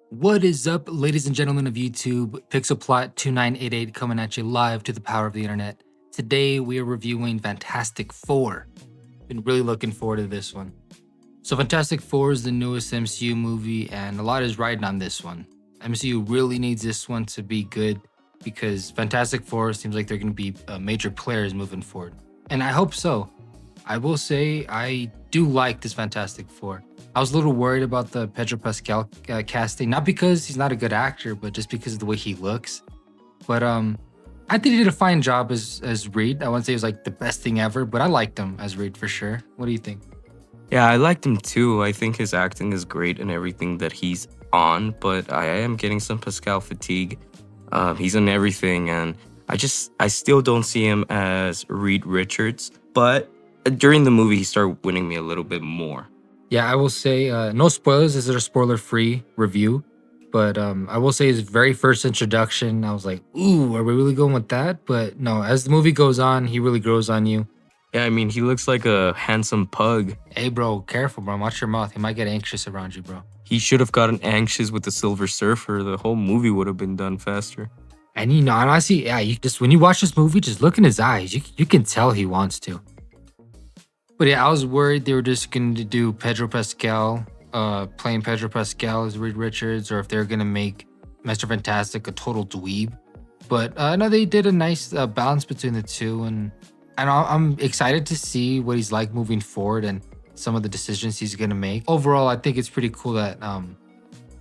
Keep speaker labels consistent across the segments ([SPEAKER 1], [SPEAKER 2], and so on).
[SPEAKER 1] What is up, ladies and gentlemen of YouTube? Pixelplot2988 coming at you live to the power of the internet. Today we are reviewing Fantastic Four. Been really looking forward to this one. So Fantastic Four is the newest MCU movie, and a lot is riding on this one. MCU really needs this one to be good because Fantastic Four seems like they're going to be major players moving forward. And I hope so. I will say I do like this Fantastic Four. I was a little worried about the Pedro Pascal casting, not because he's not a good actor, but just because of the way he looks. But I think he did a fine job as Reed. I wouldn't say it was like the best thing ever, but I liked him as Reed for sure. What do you think?
[SPEAKER 2] Yeah, I liked him too. I think his acting is great in everything that he's on, but I am getting some Pascal fatigue. He's in everything, and I still don't see him as Reed Richards. But during the movie, he started winning me a little bit more.
[SPEAKER 1] Yeah, I will say no spoilers. This is a spoiler-free review, but I will say his very first introduction, I was like, "Ooh, are we really going with that?" But no, as the movie goes on, he really grows on you.
[SPEAKER 2] Yeah, I mean, he looks like a handsome pug.
[SPEAKER 1] Hey, bro, careful, bro. Watch your mouth. He might get anxious around you, bro.
[SPEAKER 2] He should have gotten anxious with the Silver Surfer. The whole movie would have been done faster.
[SPEAKER 1] And honestly, yeah, you just when you watch this movie, just look in his eyes. You can tell he wants to. But yeah, I was worried they were just going to do Pedro Pascal, playing Pedro Pascal as Reed Richards, or if they're going to make Mr. Fantastic a total dweeb. But no, they did a nice balance between the two, and I'm excited to see what he's like moving forward and some of the decisions he's going to make. Overall, I think it's pretty cool that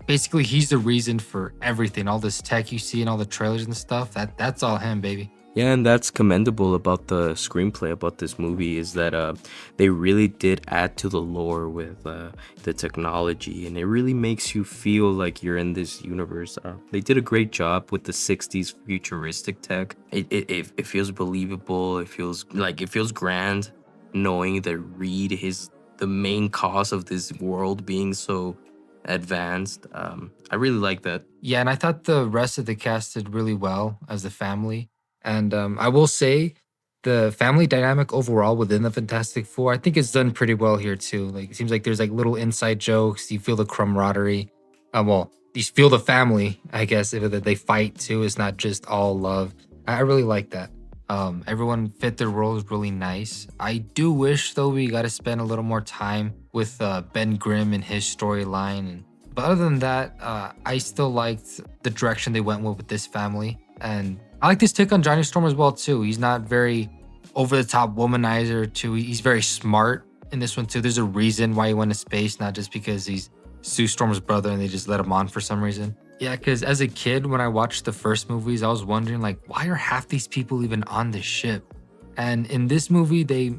[SPEAKER 1] basically he's the reason for everything, all this tech you see and all the trailers and stuff. That's all him, baby.
[SPEAKER 2] Yeah, and that's commendable about the screenplay about this movie is that they really did add to the lore with the technology, and it really makes you feel like you're in this universe. They did a great job with the '60s futuristic tech. It feels believable. It feels grand, knowing that Reed is the main cause of this world being so advanced. I really like that.
[SPEAKER 1] Yeah, and I thought the rest of the cast did really well as a family. And I will say the family dynamic overall within the Fantastic Four, I think it's done pretty well here too. Like it seems like there's like little inside jokes. You feel the camaraderie. Well, you feel the family, I guess, if they fight too. It's not just all love. I really like that. Everyone fit their roles really nice. I do wish though we got to spend a little more time with Ben Grimm and his storyline. But other than that, I still liked the direction they went with this family, and I like this take on Johnny Storm as well too. He's not very over the top womanizer too. He's very smart in this one too. There's a reason why he went to space, not just because he's Sue Storm's brother and they just let him on for some reason. Yeah, because as a kid, when I watched the first movies, I was wondering like, why are half these people even on this ship? And in this movie, they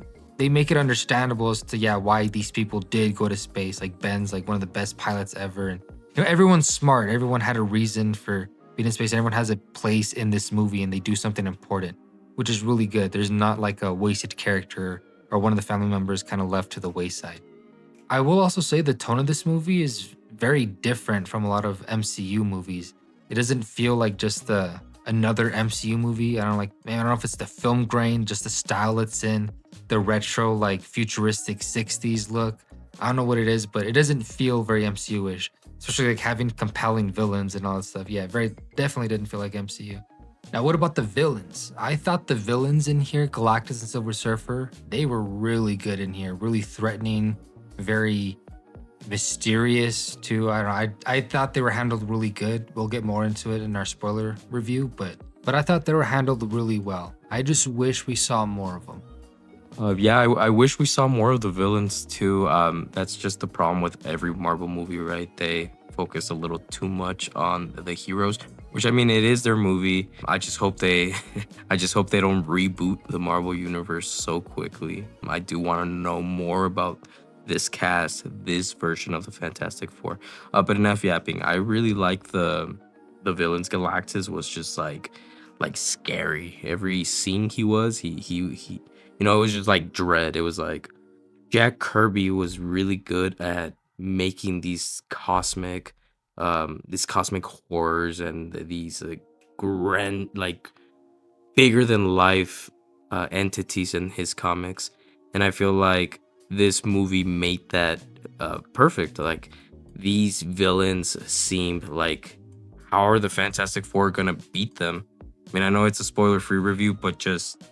[SPEAKER 1] make it understandable as to why these people did go to space. Like Ben's like one of the best pilots ever, and everyone's smart. Everyone had a reason for being in space. Everyone has a place in this movie, and they do something important, which is really good. There's not like a wasted character or one of the family members kind of left to the wayside. I will also say the tone of this movie is very different from a lot of MCU movies. It doesn't feel like just another MCU movie. I don't know if it's the film grain, just the style it's in, the retro like futuristic 60s look. I don't know what it is, but it doesn't feel very MCU-ish, especially like having compelling villains and all that stuff. Yeah, very definitely didn't feel like MCU. Now, what about the villains? I thought the villains in here, Galactus and Silver Surfer, they were really good in here, really threatening, very mysterious too. I don't know. I thought they were handled really good. We'll get more into it in our spoiler review, but I thought they were handled really well. I just wish we saw more of them.
[SPEAKER 2] I wish we saw more of the villains too. That's just the problem with every Marvel movie, right? They focus a little too much on the heroes, which I mean, it is their movie. I just hope they, I just hope they don't reboot the Marvel universe so quickly. I do want to know more about this cast, this version of the Fantastic Four. But enough yapping. I really like the villains. Galactus was just like scary. Every scene he it was just like dread. It was like Jack Kirby was really good at making these cosmic horrors and these grand, like bigger than life entities in his comics. And I feel like this movie made that perfect. Like these villains seemed like, how are the Fantastic Four gonna beat them? I mean, I know it's a spoiler-free review, but just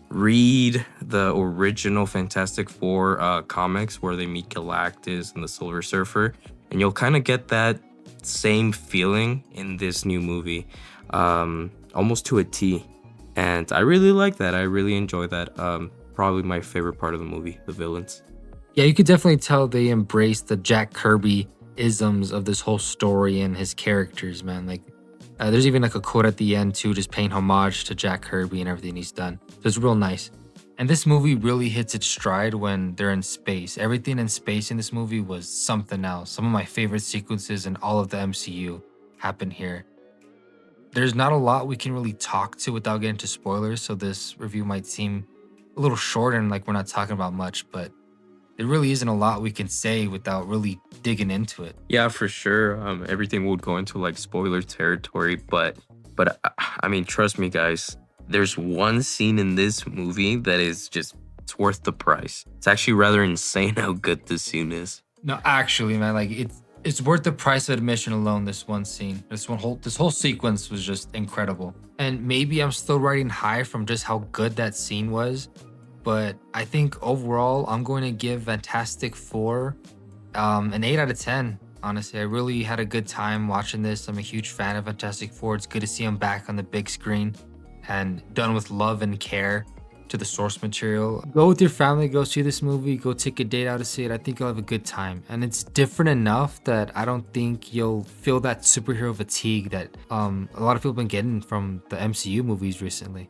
[SPEAKER 2] read the original Fantastic Four comics where they meet Galactus and the Silver Surfer, and you'll kind of get that same feeling in this new movie, almost to a T. And I really like that. I really enjoy that. Probably my favorite part of the movie, the villains.
[SPEAKER 1] Yeah, you could definitely tell they embrace the Jack Kirby isms of this whole story and his characters, man. Like, there's even like a quote at the end too, just paying homage to Jack Kirby and everything he's done. So it's real nice. And this movie really hits its stride when they're in space. Everything in space in this movie was something else. Some of my favorite sequences in all of the MCU happen here. There's not a lot we can really talk to without getting to spoilers, so this review might seem a little short and like we're not talking about much, but there really isn't a lot we can say without really digging into it.
[SPEAKER 2] Yeah, for sure. Everything would go into like spoiler territory, but I mean, trust me, guys. There's one scene in this movie that is just it's worth the price. It's actually rather insane how good this scene is.
[SPEAKER 1] No, actually, man, like it's worth the price of admission alone. This one scene, this whole sequence was just incredible. And maybe I'm still riding high from just how good that scene was, but I think overall I'm going to give Fantastic Four an 8 out of 10. Honestly, I really had a good time watching this. I'm a huge fan of Fantastic Four. It's good to see them back on the big screen and done with love and care to the source material. Go with your family, go see this movie, go take a date out to see it. I think you'll have a good time. And it's different enough that I don't think you'll feel that superhero fatigue that a lot of people have been getting from the MCU movies recently.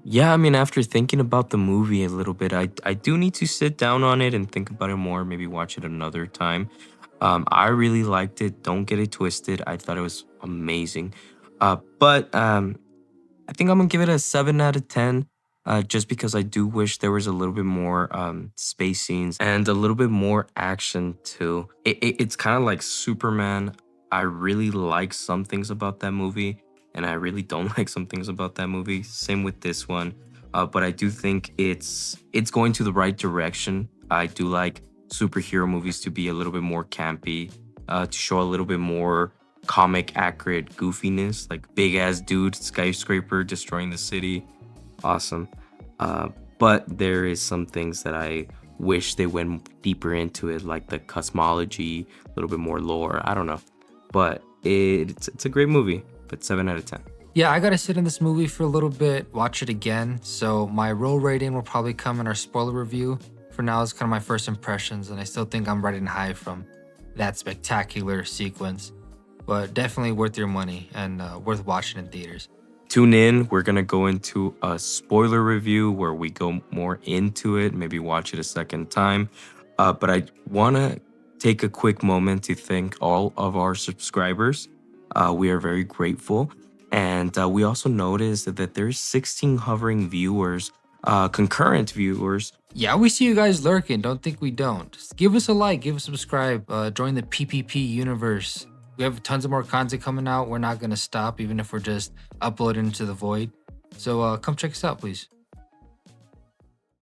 [SPEAKER 2] Yeah, I mean, after thinking about the movie a little bit, I do need to sit down on it and think about it more, maybe watch it another time. I really liked it. Don't get it twisted. I thought it was amazing. But I think I'm gonna give it a 7 out of 10. Just because I do wish there was a little bit more space scenes and a little bit more action too. It's kind of like Superman. I really like some things about that movie, and I really don't like some things about that movie. Same with this one, but I do think it's going to the right direction. I do like superhero movies to be a little bit more campy, to show a little bit more comic accurate goofiness, like big ass dude skyscraper destroying the city. Awesome. But there is some things that I wish they went deeper into it, like the cosmology, a little bit more lore. I don't know, but it's a great movie. But 7 out of 10.
[SPEAKER 1] Yeah, I gotta sit in this movie for a little bit, watch it again. So my roll rating will probably come in our spoiler review. For now, it's kind of my first impressions, and I still think I'm riding high from that spectacular sequence. But definitely worth your money and worth watching in theaters.
[SPEAKER 2] Tune in. We're gonna go into a spoiler review where we go more into it, maybe watch it a second time. But I wanna take a quick moment to thank all of our subscribers. We are very grateful. And we also noticed that there's 16 hovering viewers, concurrent viewers.
[SPEAKER 1] Yeah, we see you guys lurking. Don't think we don't. Just give us a like, give us a subscribe, join the PPP universe. We have tons of more content coming out. We're not going to stop, even if we're just uploading into the void. So come check us out, please.